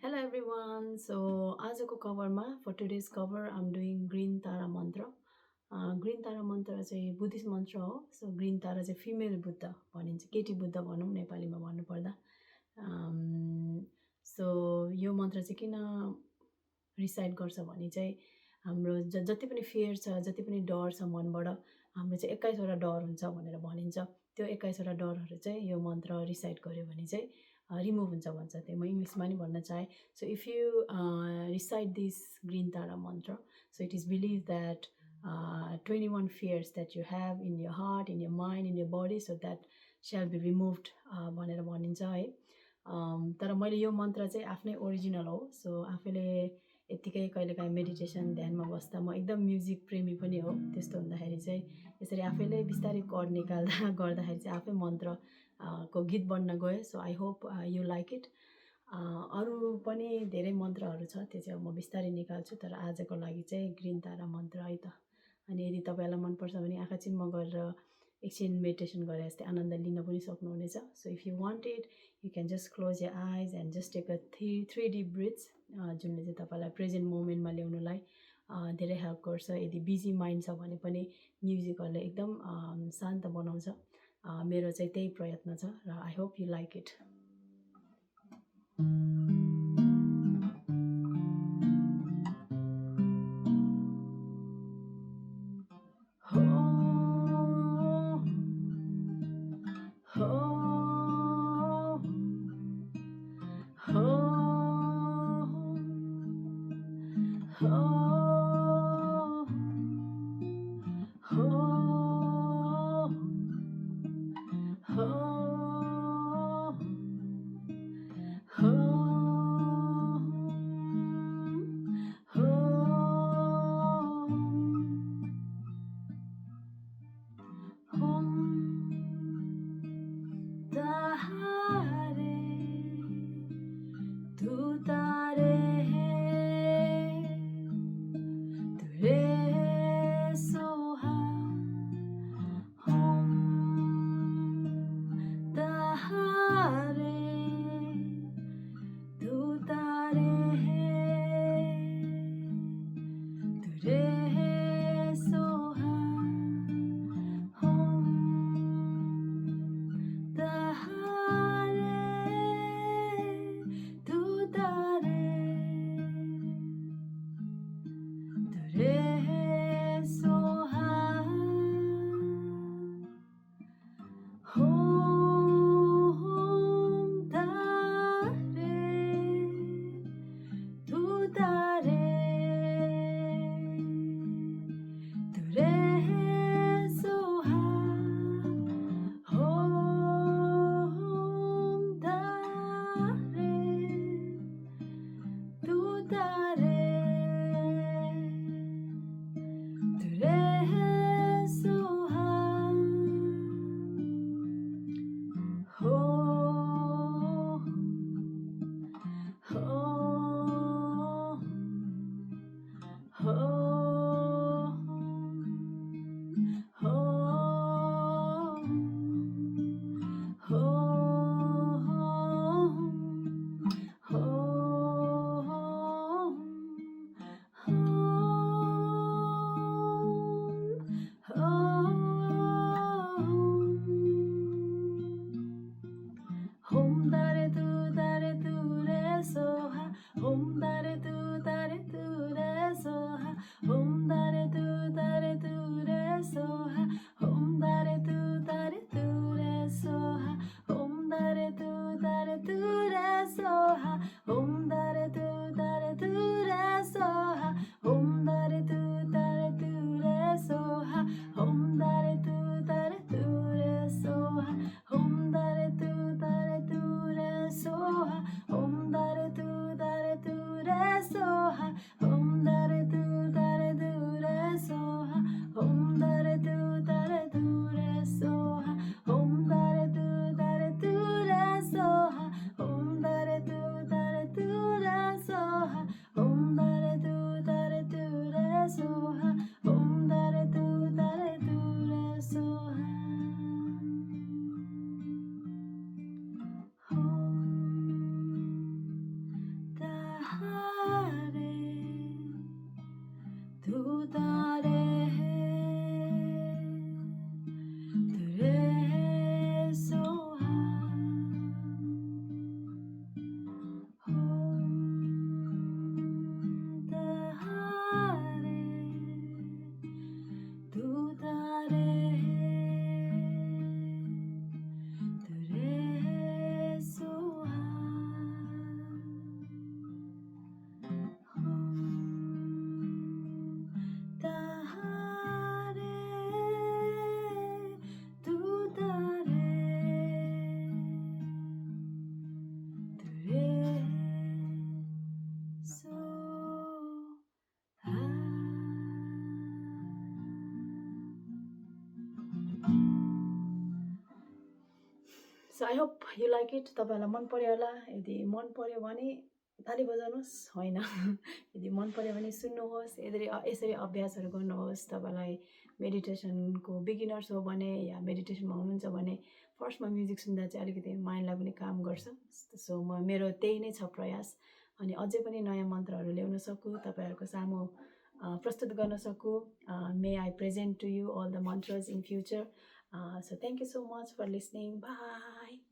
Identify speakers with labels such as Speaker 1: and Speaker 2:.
Speaker 1: Hello everyone. So आजको कभरमा for today's cover am doing green Tara mantra. Green Tara मन्त्र चाहिँ बुद्धिस्ट मन्त्र हो. सो ग्रिन तारा चाहिँ फिमेल बुद्ध भनिन्छ, केटी बुद्ध भनौँ नेपालीमा भन्नुपर्दा. सो यो मन्त्र चाहिँ किन रिसाइट गर्छ भने चाहिँ हाम्रो जति पनि फियर छ, जति पनि डर छ मनबाट, हाम्रो चाहिँ 21वटा डर हुन्छ भनेर भनिन्छ. त्यो 21वटा डरहरू चाहिँ यो मन्त्र रिसाइट गर्यो भने चाहिँ रिमुभ हुन्छ भन्छ. त्यो म इङ्ग्लिसमा नि भन्न चाहेँ. So if you recite this green Tara mantra, so it is believe that 21 fears that you have in your heart, in your mind, in your body, so that shall be removed भनेर भनिन्छ है. तर मैले यो मन्त्र चाहिँ आफ्नै ओरिजिनल हो. सो आफैले यत्तिकै कहिलेकाहीँ मेडिटेसन ध्यानमा बस्दा म एकदम म्युजिक प्रेमी पनि हो. त्यस्तो हुँदाखेरि चाहिँ यसरी आफैले बिस्तारै कड निकाल्दा गर्दाखेरि चाहिँ आफै मन्त्र को गीत बन्न गयो. So I hope you like it. अरू पनि धेरै मन्त्रहरू छ, त्यो चाहिँ अब म बिस्तारै निकाल्छु. तर आजको लागि चाहिँ ग्रिन तारा मन्त्र है त. अनि यदि तपाईँलाई मनपर्छ भने आँखा चिम्म गरेर एकछिन मेडिटेसन गरे जस्तै आनन्द लिन पनि सक्नुहुनेछ. So if you want it, you can just close your eyes and just take a three deep breaths, जुनले चाहिँ तपाईँलाई प्रेजेन्ट मोमेन्टमा ल्याउनुलाई धेरै हेल्प गर्छ. यदि बिजी माइन्ड छ भने पनि म्युजिकहरूले एकदम शान्त बनाउँछ. मेरो चाहिँ त्यही प्रयत्न छ र I hope you like it. So I hope you like it. तपाईँहरूलाई मन पर्यो होला। यदि मन पर्यो भने ताली बजाउनुहोस्, होइन यदि मन पर्यो भने सुन्नुहोस्, यसरी अभ्यासहरू गर्नुहोस्। तपाईँलाई मेडिटेसनको बिगिनर्स हो भने या मेडिटेसनमा हुनुहुन्छ भने फर्स्टमा म्युजिक सुन्दा चाहिँ अलिकति माइन्डलाई पनि काम गर्छ। सो मेरो त्यही नै छ प्रयास। अनि अझै पनि नयाँ मन्त्रहरू ल्याउन सकु, तपाईँहरूको सामु प्रस्तुत गर्न सकु। May I present to you all the mantras in future. So thank you so much for listening. Bye.